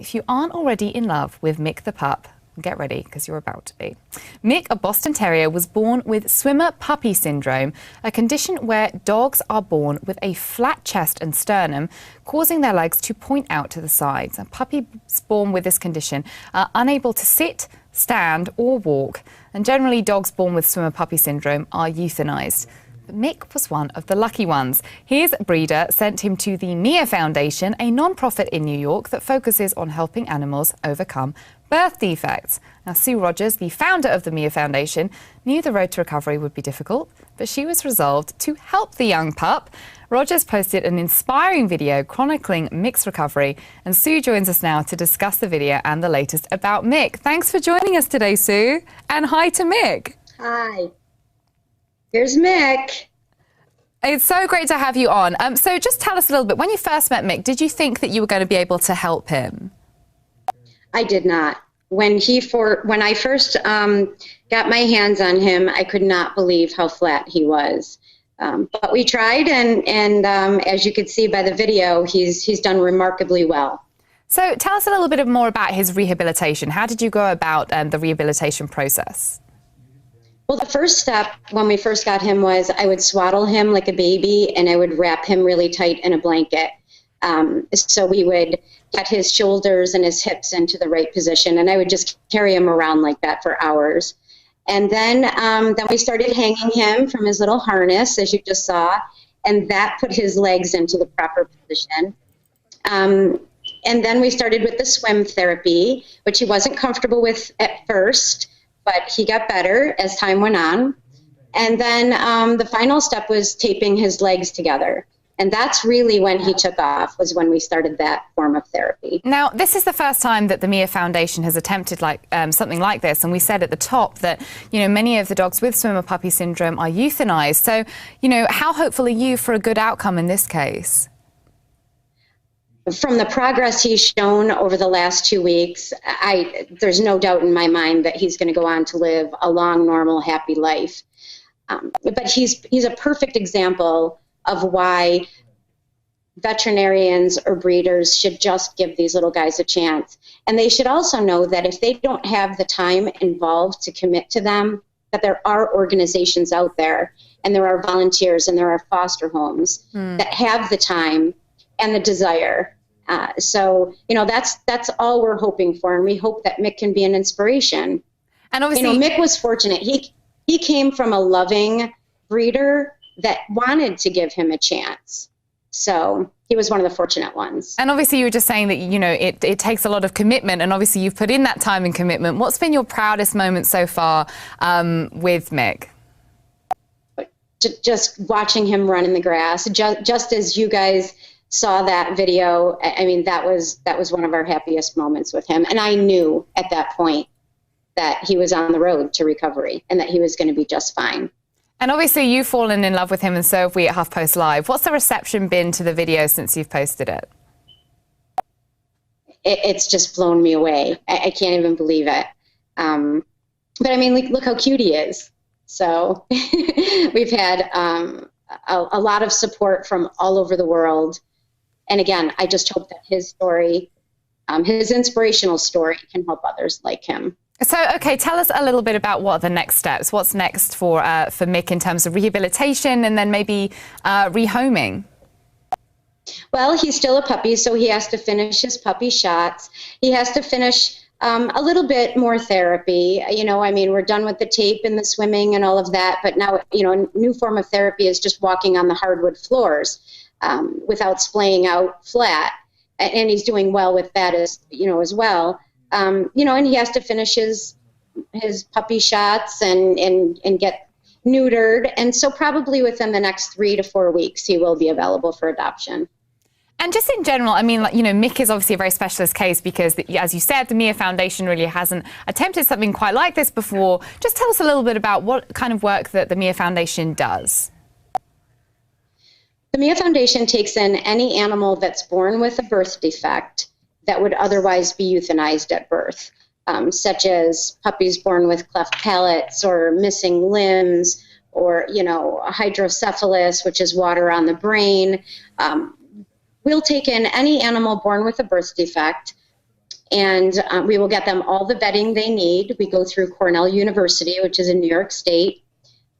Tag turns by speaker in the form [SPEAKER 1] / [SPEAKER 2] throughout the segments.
[SPEAKER 1] If you aren't already in love with Mick the pup, get ready because you're about to be. Mick, a Boston Terrier, was born with swimmer puppy syndrome, a condition where dogs are born with a flat chest and sternum, causing their legs to point out to the sides. And puppies born with this condition are unable to sit, stand or walk, and generally dogs born with swimmer puppy syndrome are euthanized. But Mick was one of the lucky ones. His breeder sent him to the Mia Foundation, a non-profit in New York that focuses on helping animals overcome birth defects. Now, Sue Rogers, the founder of the Mia Foundation, knew the road to recovery would be difficult, but she was resolved to help the young pup. Rogers posted an inspiring video chronicling Mick's recovery, and Sue joins us now to discuss the video and the latest about Mick. Thanks for joining us today, Sue, and hi to Mick.
[SPEAKER 2] Hi. Here's Mick.
[SPEAKER 1] It's so great to have you on. So just tell us a little bit, when you first met Mick, did you think that you were going to be able to help him?
[SPEAKER 2] I did not. When I first got my hands on him, I could not believe how flat he was. But we tried, and as you could see by the video, he's done remarkably well.
[SPEAKER 1] So tell us a little bit more about his rehabilitation. How did you go about the rehabilitation process?
[SPEAKER 2] Well, the first step when we first got him was I would swaddle him like a baby, and I would wrap him really tight in a blanket. So we would get his shoulders and his hips into the right position, and I would just carry him around like that for hours. And then we started hanging him from his little harness, as you just saw, and that put his legs into the proper position. And then we started with the swim therapy, which he wasn't comfortable with at first, but he got better as time went on. And then the final step was taping his legs together. And that's really when he took off, was when we started that form of therapy.
[SPEAKER 1] Now, this is the first time that the Mia Foundation has attempted something like this. And we said at the top that, many of the dogs with swimmer puppy syndrome are euthanized. So, how hopeful are you for a good outcome in this case?
[SPEAKER 2] From the progress he's shown over the last 2 weeks, there's no doubt in my mind that he's going to go on to live a long, normal, happy life. But he's a perfect example of why veterinarians or breeders should just give these little guys a chance. And they should also know that if they don't have the time involved to commit to them, that there are organizations out there, and there are volunteers, and there are foster homes that have the time and the desire. So that's all we're hoping for, and we hope that Mick can be an inspiration.
[SPEAKER 1] And obviously,
[SPEAKER 2] Mick was fortunate. He came from a loving breeder that wanted to give him a chance. So he was one of the fortunate ones.
[SPEAKER 1] And obviously, you were just saying that it takes a lot of commitment, and obviously you've put in that time and commitment. What's been your proudest moment so far with Mick?
[SPEAKER 2] Just watching him run in the grass, just as you guys saw that video. I mean, that was one of our happiest moments with him. And I knew at that point that he was on the road to recovery and that he was going to be just fine.
[SPEAKER 1] And obviously you've fallen in love with him, and so have we at HuffPost Live. What's the reception been to the video since you've posted it?
[SPEAKER 2] It's just blown me away. I can't even believe it. But I mean, look how cute he is. So we've had a lot of support from all over the world. And again, I just hope that his story, his inspirational story, can help others like him.
[SPEAKER 1] So, okay, tell us a little bit about what are the next steps. What's next for Mick in terms of rehabilitation and then maybe rehoming?
[SPEAKER 2] Well, he's still a puppy, so he has to finish his puppy shots. He has to finish a little bit more therapy. We're done with the tape and the swimming and all of that, but now, a new form of therapy is just walking on the hardwood floors without splaying out flat. And he's doing well with that as well. And he has to finish his puppy shots and get neutered. And so probably within the next 3 to 4 weeks, he will be available for adoption.
[SPEAKER 1] And just in general, Mick is obviously a very specialist case because, as you said, the Mia Foundation really hasn't attempted something quite like this before. Just tell us a little bit about what kind of work that the Mia Foundation does.
[SPEAKER 2] The Mia Foundation takes in any animal that's born with a birth defect that would otherwise be euthanized at birth, such as puppies born with cleft palates or missing limbs, or hydrocephalus, which is water on the brain. We'll take in any animal born with a birth defect and we will get them all the vetting they need. We go through Cornell University, which is in New York State,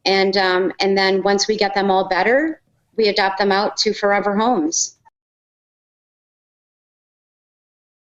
[SPEAKER 2] and then once we get them all better, we adopt them out to forever homes.